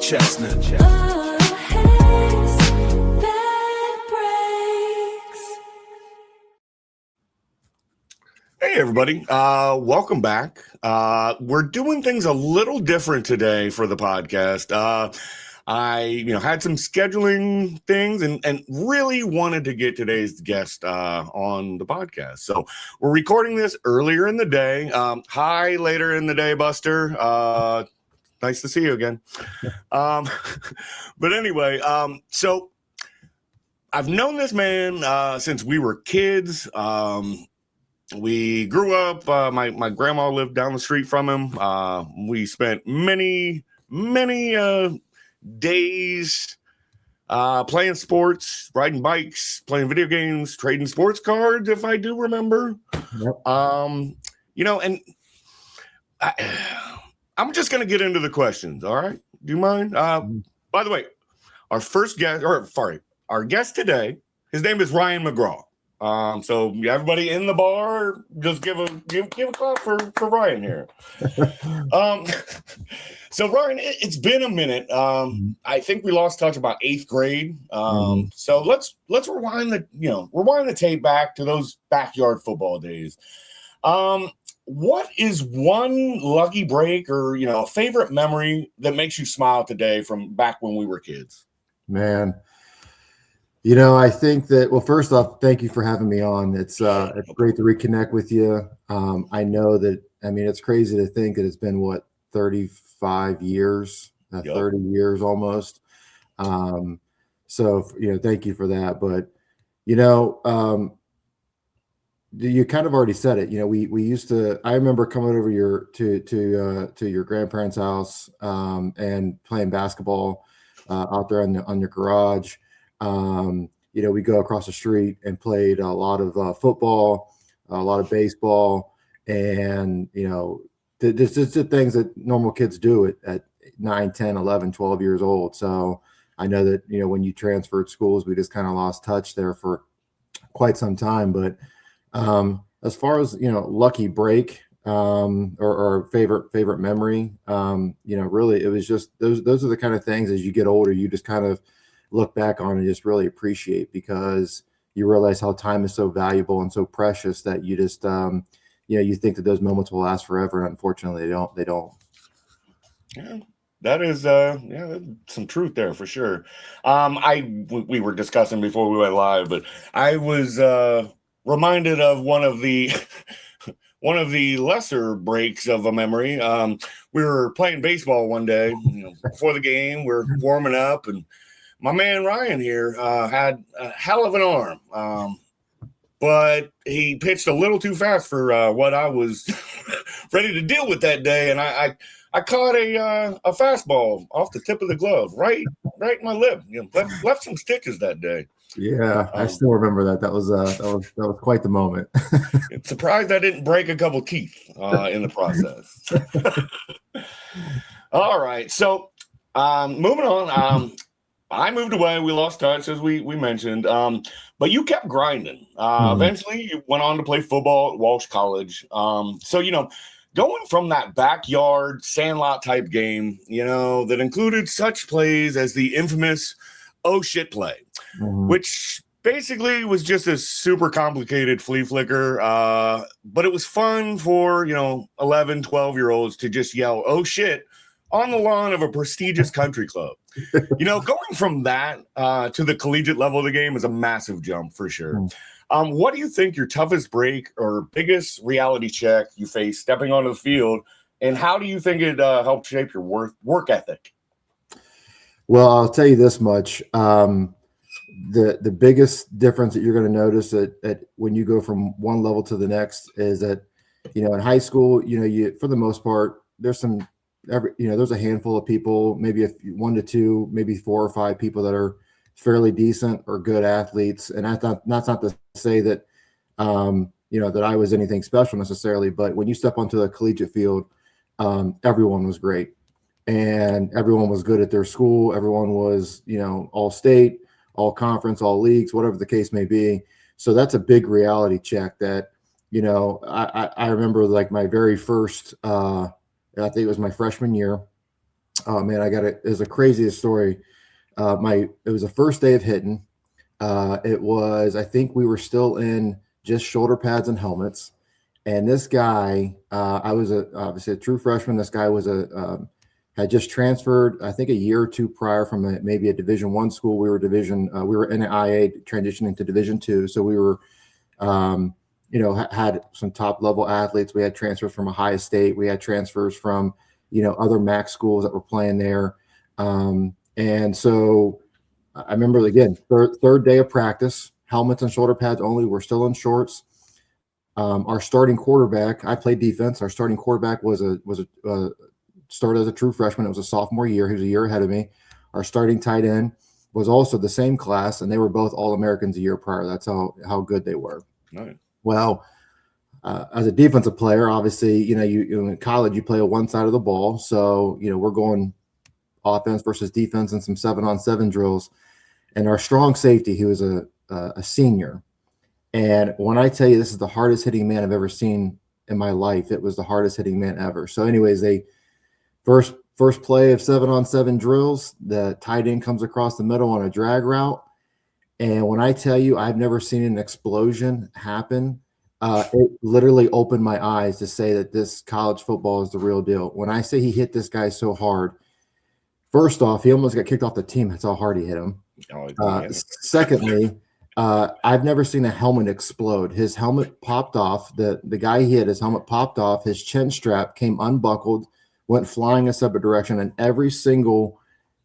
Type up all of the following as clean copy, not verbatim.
Chestnut. Hey everybody, welcome back. We're doing things a little different today for the podcast. I had some scheduling things and really wanted to get today's guest on the podcast. So we're recording this earlier in the day. Hi, later in the day, Buster. Nice to see you again. But anyway, so I've known this man since we were kids. We grew up, my grandma lived down the street from him. We spent many days playing sports, riding bikes, playing video games, trading sports cards, if I do remember. Yep. And I'm just going to get into the questions, all right? Do you mind? By the way, our guest today, his name is Ryan McGraw. So everybody in the bar, just give a clap for Ryan here. So Ryan, it's been a minute. I think we lost touch about 8th grade. So let's rewind the tape back to those backyard football days. What is one lucky break or a favorite memory that makes you smile today from back when we were kids? Man. I think that, well, first off, thank you for having me on. It's great to reconnect with you. I know that, it's crazy to think that it's been 35 years, 30 years almost. So thank you for that. But, you kind of already said it. We used to, I remember coming over to your grandparents' house and playing basketball out there on your garage. We go across the street and played a lot of football, a lot of baseball, and there's just the things that normal kids do at 9, 10, 11, 12 years old. So I know that when you transferred schools, we just kind of lost touch there for quite some time. But as far as lucky break or favorite memory, really it was just those are the kind of things as you get older you just kind of look back on and just really appreciate, because you realize how time is so valuable and so precious that you just you think that those moments will last forever, and unfortunately they don't. Yeah, that is some truth there for sure. We were discussing before we went live, but I was reminded of one of the lesser breaks of a memory. We were playing baseball one day, before the game, we're warming up, and my man Ryan here had a hell of an arm, but he pitched a little too fast for what I was ready to deal with that day, and I caught a fastball off the tip of the glove, right in my lip. Left some stitches that day. Yeah, I still remember that. That was quite the moment. Surprised I didn't break a couple teeth in the process. All right, so moving on. I moved away. We lost touch, as we mentioned. But you kept grinding. Eventually, you went on to play football at Walsh College. So, going from that backyard sandlot type game, that included such plays as the infamous oh shit play, which basically was just a super complicated flea flicker. But it was fun for, 11, 12-year-olds to just yell, oh shit, on the lawn of a prestigious country club. Going from that to the collegiate level of the game is a massive jump for sure. What do you think your toughest break or biggest reality check you faced stepping onto the field, and how do you think it helped shape your work ethic? Well, I'll tell you this much. The biggest difference that you're going to notice at when you go from one level to the next is that, in high school, you for the most part, there's a handful of people, maybe 1 to 2, maybe 4 or 5 people that are fairly decent or good athletes. And that's not to say that, that I was anything special necessarily, but when you step onto the collegiate field, everyone was great and everyone was good at their school. Everyone was, all state, all conference, all leagues, whatever the case may be. So that's a big reality check that, I remember like my very first, I think it was my freshman year. Oh man, it was the craziest story. It was the first day of hitting. I think we were still in just shoulder pads and helmets. And this guy, I was obviously a true freshman. This guy had just transferred, I think, a year or two prior from maybe a Division I school. We were in an IA transitioning to Division II. So we were, had some top level athletes. We had transfers from Ohio State. We had transfers from, other MAC schools that were playing there. And so I remember, again, third day of practice, helmets and shoulder pads only. We're still in shorts. Our starting quarterback, I played defense. Our starting quarterback started as a true freshman. It was a sophomore year. He was a year ahead of me. Our starting tight end was also the same class, and they were both All-Americans a year prior. That's how good they were. Nice. Well, as a defensive player, obviously, you in college, you play on one side of the ball. So, we're going offense versus defense and some 7-on-7 drills. And our strong safety, he was a senior. And when I tell you this is the hardest hitting man I've ever seen in my life, it was the hardest hitting man ever. So anyways, first play of 7-on-7 drills, the tight end comes across the middle on a drag route. And when I tell you I've never seen an explosion happen, it literally opened my eyes to say that this college football is the real deal. When I say he hit this guy so hard, first off, he almost got kicked off the team. That's how hard he hit him. Secondly, I've never seen a helmet explode. His helmet popped off. The guy he hit, his helmet popped off. His chin strap came unbuckled, went flying a separate direction, and every single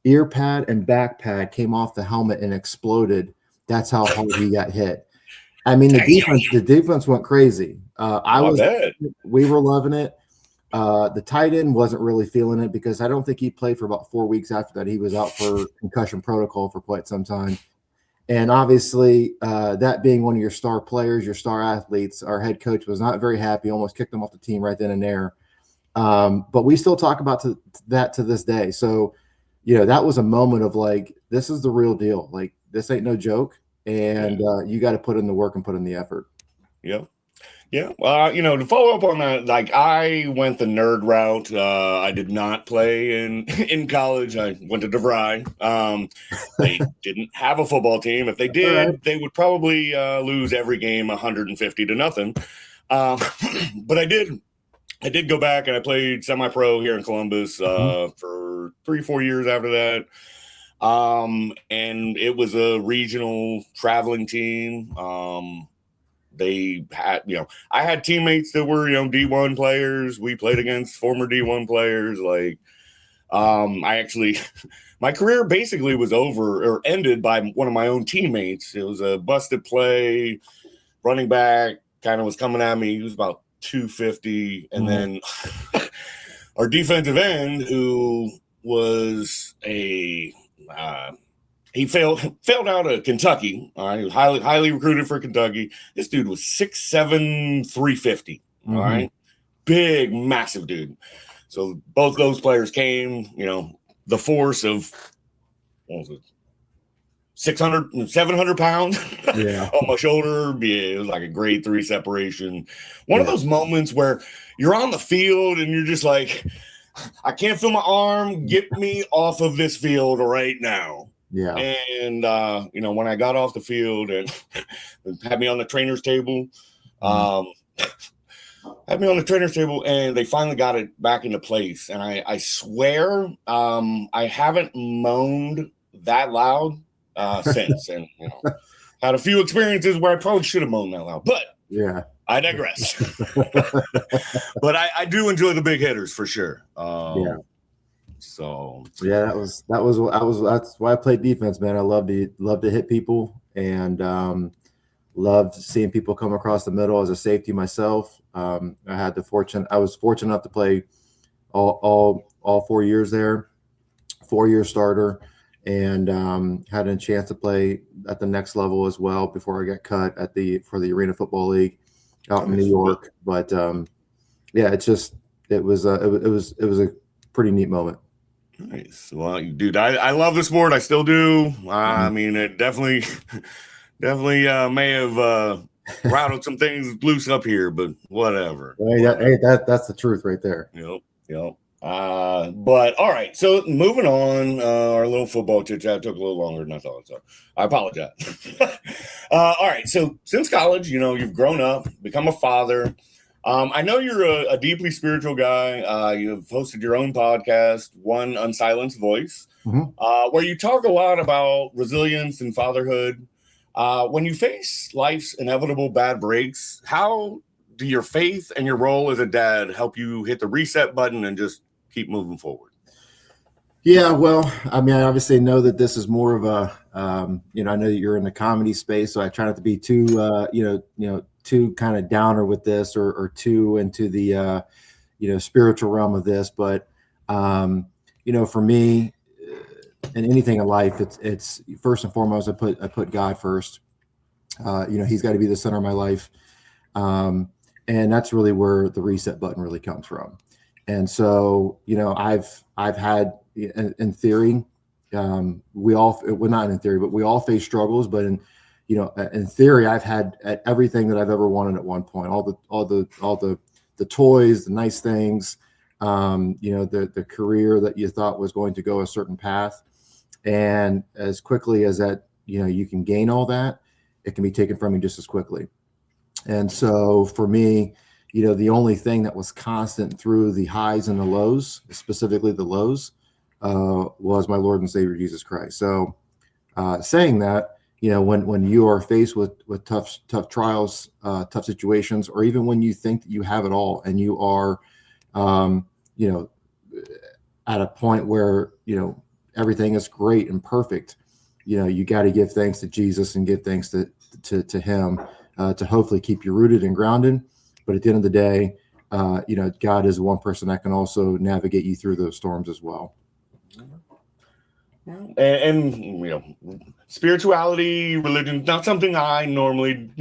ear pad and back pad came off the helmet and exploded. That's how hard he got hit. I mean, the defense went crazy. We were loving it. The tight end wasn't really feeling it because I don't think he played for about 4 weeks after that. He was out for concussion protocol for quite some time. And obviously, that being one of your star players, your star athletes, our head coach was not very happy, almost kicked him off the team right then and there. But we still talk about that to this day. So, that was a moment of like, this is the real deal. Like, this ain't no joke. And you got to put in the work and put in the effort. Yeah. Yeah. To follow up on that, like I went the nerd route. I did not play in college. I went to DeVry. They didn't have a football team. If they did, they would probably lose every game 150-0. But I did go back and I played semi-pro here in Columbus for 3-4 years after that. And it was a regional traveling team. They had, I had teammates that were, D1 players. We played against former D1 players. Like, my career basically was over or ended by one of my own teammates. It was a busted play, running back, kind of was coming at me. He was about 250. And then our defensive end, who was he failed out of Kentucky. All right, he was highly recruited for Kentucky. This dude was 6'7", 350. All right, big, massive dude. So both those players came. The force of 600, 700 pounds on my shoulder. Yeah, it was like a grade 3 separation. One of those moments where you're on the field and you're just like, I can't feel my arm. Get me off of this field right now. Yeah. And, when I got off the field and had me on the trainer's table, and they finally got it back into place. And I swear I haven't moaned that loud since. And, had a few experiences where I probably should have moaned that loud. But I digress. But I do enjoy the big hitters for sure. So that's why I played defense, man. I love to hit people and loved seeing people come across the middle as a safety myself. I was fortunate enough to play all 4 years there, 4-year starter, and had a chance to play at the next level as well before I got cut for the Arena Football League out in New York. But it was a pretty neat moment. Nice. Well, dude, I love the sport. I still do. I mean, it definitely may have rattled some things loose up here, but whatever. Hey, that's the truth right there. Yep. But all right, so moving on, our little football chit chat took a little longer than I thought, so I apologize. All right, so since college, you've grown up, become a father. I know you're a deeply spiritual guy. You've hosted your own podcast, One Unsilenced Voice, where you talk a lot about resilience and fatherhood. When you face life's inevitable bad breaks, how do your faith and your role as a dad help you hit the reset button and just keep moving forward? Yeah, well, I mean, I obviously know that this is more of a, I know that you're in the comedy space, so I try not to be too, too kind of downer with this or too into the, spiritual realm of this. But, for me, in anything in life, it's first and foremost, I put God first. He's got to be the center of my life, and that's really where the reset button really comes from. And so, I've had, in theory, we all, well, not in theory, but we all face struggles. But in theory, I've had everything that I've ever wanted at one point. All the toys, the nice things, the career that you thought was going to go a certain path, and as quickly as that, you can gain all that, it can be taken from you just as quickly. And so, for me, the only thing that was constant through the highs and the lows, specifically the lows, was my Lord and Savior Jesus Christ. So, saying that, when you are faced with tough trials, tough situations, or even when you think that you have it all and you are, at a point where everything is great and perfect, you got to give thanks to Jesus and give thanks to Him, to hopefully keep you rooted and grounded. But at the end of the day, God is the one person that can also navigate you through those storms as well. And spirituality, religion, not something I normally,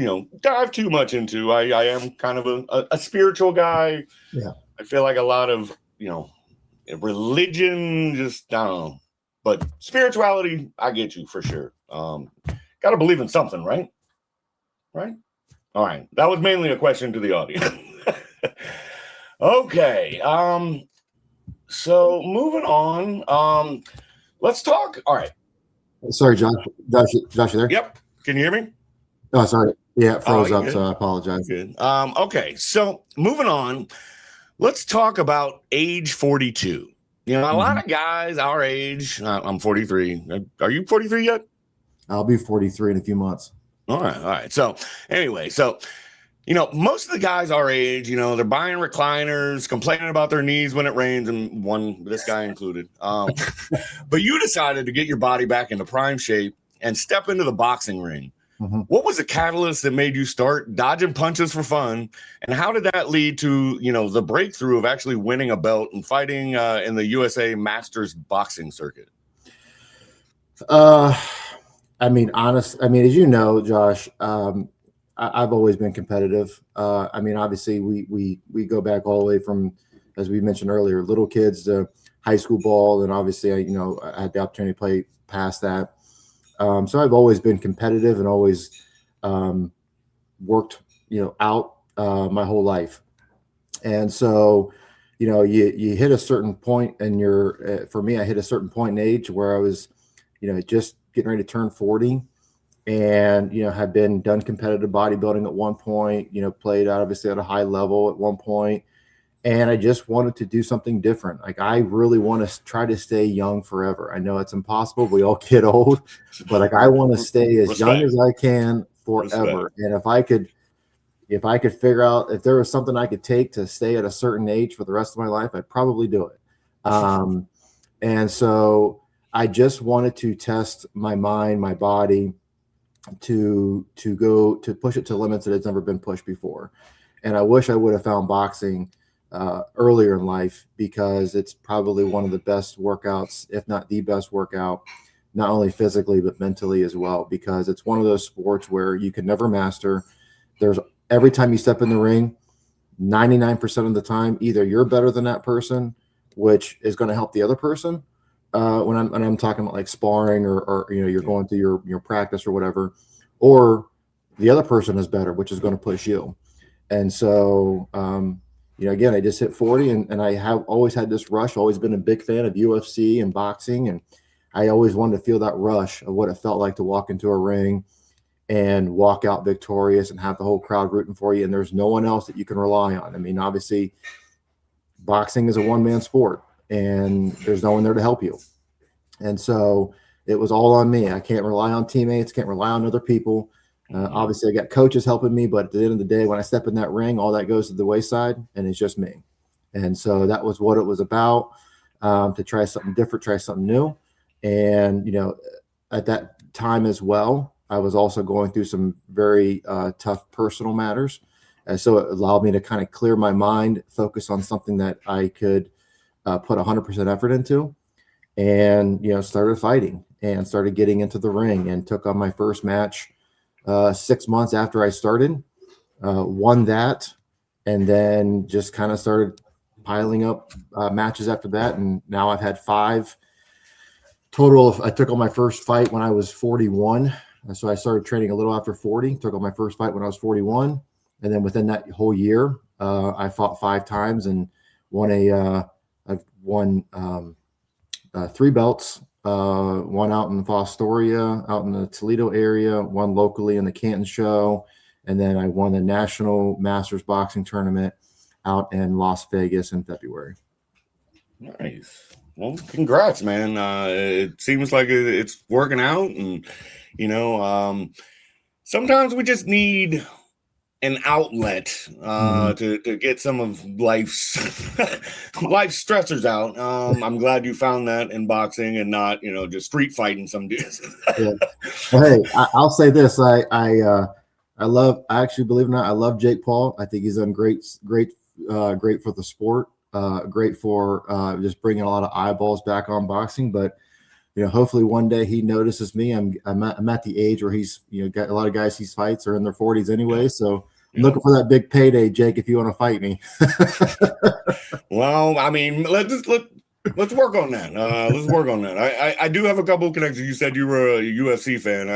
dive too much into. I am kind of a spiritual guy. Yeah. I feel like a lot of, religion, just, I don't know. But spirituality, I get you for sure. Got to believe in something, right? Right? All right. That was mainly a question to the audience. Okay. So moving on. Let's talk. All right. Sorry, Josh, you there? Yep. Can you hear me? Oh, sorry. Yeah, it froze up, good. so I apologize. Good. Okay. So moving on, let's talk about age 42. A lot of guys our age, I'm 43. Are you 43 yet? I'll be 43 in a few months. All right. So anyway, most of the guys our age, they're buying recliners, complaining about their knees when it rains, and this guy included. But you decided to get your body back into prime shape and step into the boxing ring. What was the catalyst that made you start dodging punches for fun? And how did that lead to, the breakthrough of actually winning a belt and fighting in the USA Masters boxing circuit? As you know, Josh, I've always been competitive. Obviously we go back all the way from, as we mentioned earlier, little kids to high school ball. And obviously I had the opportunity to play past that. So I've always been competitive and always worked, out my whole life. And so, you hit a certain point in for me, I hit a certain point in age where I was, just getting ready to turn 40 and, had done competitive bodybuilding at one point, played obviously at a high level at one point. And I just wanted to do something different. Like, I really want to try to stay young forever. I know it's impossible. We all get old, but I want to stay as young as I can forever. And if I could figure out if there was something I could take to stay at a certain age for the rest of my life, I'd probably do it. And so I just wanted to test my mind, my body, to go to push it to limits that it's never been pushed before. And I wish I would have found boxing earlier in life, because it's probably one of the best workouts, if not the best workout, not only physically but mentally as well, because it's one of those sports where you can never master. There's every time you step in the ring, 99% of the time, either you're better than that person, which is going to help the other person. When I'm talking about like sparring or you're going through your practice or whatever, or the other person is better, which is going to push you. And so, again, I just hit 40 and I have always had this rush, always been a big fan of UFC and boxing. And I always wanted to feel that rush of what it felt like to walk into a ring and walk out victorious and have the whole crowd rooting for you. And there's no one else that you can rely on. I mean, obviously boxing is a one-man sport and there's no one there to help you. And so it was all on me. I can't rely on teammates, can't rely on other people. Obviously I got coaches helping me, but at the end of the day, when I step in that ring, all that goes to the wayside and it's just me. And so that was what it was about, to try something different, try something new. And, at that time as well, I was also going through some very tough personal matters. And so it allowed me to kind of clear my mind, focus on something that I could put 100% effort into, and, started fighting and started getting into the ring and took on my first match 6 months after I started, won that, and then just kind of started piling up matches after that. And now I've had 5 total. I took on my first fight when I was 41. So I started training a little after 40, took on my first fight when I was 41. And then within that whole year, I fought 5 times and I've won 3 belts. One out in Fostoria, out in the Toledo area, one locally in the Canton show. And then I won the National Masters Boxing Tournament out in Las Vegas in February. Nice. Well, congrats, man. It seems like it's working out. And, sometimes we just need an outlet to get some of life's stressors out. I'm glad you found that in boxing and not, just street fighting some dudes. Yeah. Well, hey, I'll say this. I actually, believe it or not, I love Jake Paul. I think he's done great for the sport. Great for just bringing a lot of eyeballs back on boxing. But, hopefully one day he notices me. I'm at the age where he's, got a lot of guys he fights are in their 40s anyway. So I'm looking for that big payday, Jake, if you want to fight me. Well, I mean, let's work on that. Let's work on that. I do have a couple of connections. You said you were a UFC fan.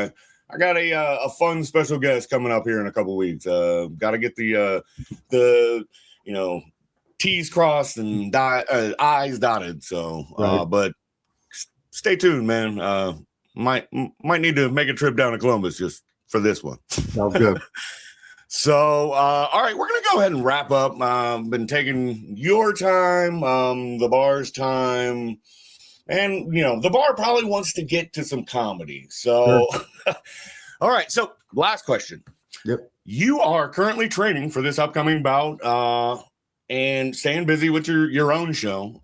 I got a fun special guest coming up here in a couple of weeks. Got to get the T's crossed and I's dotted. So, right. But stay tuned, man. Might need to make a trip down to Columbus just for this one. Sounds good. So, all right, we're going to go ahead and wrap up. Been taking your time, the bar's time, and, the bar probably wants to get to some comedy. So, sure. All right, so last question. Yep. You are currently training for this upcoming bout and staying busy with your own show.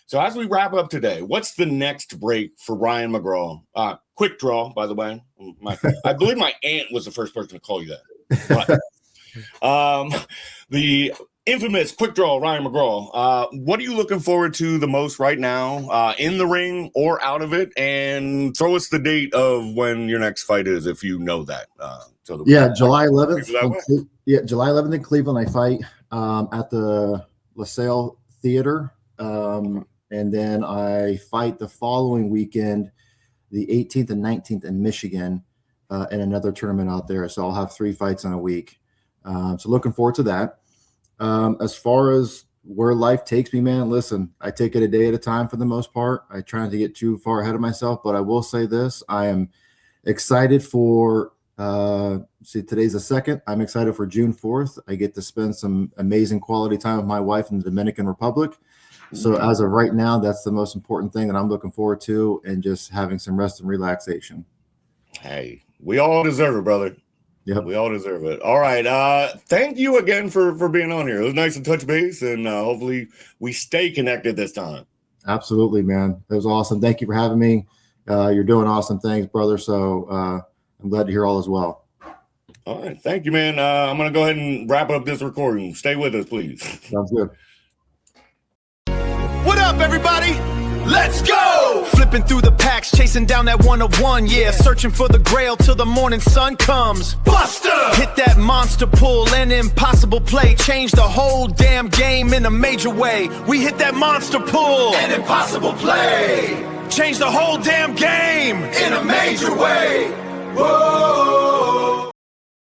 So as we wrap up today, what's the next break for Ryan McGraw? Quick draw, by the way. I believe my aunt was the first person to call you that. But, the infamous quick draw, Ryan McGraw. What are you looking forward to the most right now, in the ring or out of it? And throw us the date of when your next fight is, if you know that. July 11th. July 11th in Cleveland. I fight at the LaSalle Theater. And then I fight the following weekend, the 18th and 19th in Michigan, in another tournament out there. So I'll have 3 fights in a week. So looking forward to that. As far as where life takes me, man, listen, I take it a day at a time for the most part. I try not to get too far ahead of myself, but I will say this. I am excited for, today's the 2nd. I'm excited for June 4th. I get to spend some amazing quality time with my wife in the Dominican Republic. So as of right now, that's the most important thing that I'm looking forward to, and just having some rest and relaxation. Hey, we all deserve it, brother. Yep. We all deserve it. All right. Thank you again for being on here. It was nice to touch base, and hopefully we stay connected this time. Absolutely, man. It was awesome. Thank you for having me. You're doing awesome things, brother. So I'm glad to hear all as well. All right. Thank you, man. I'm going to go ahead and wrap up this recording. Stay with us, please. Sounds good. What up, everybody? Let's go! Flipping through the packs, chasing down that 101, yeah. Searching for the grail till the morning sun comes. Buster! Hit that monster pull, an impossible play. Change the whole damn game in a major way. We hit that monster pull, an impossible play. Change the whole damn game in a major way. Whoa!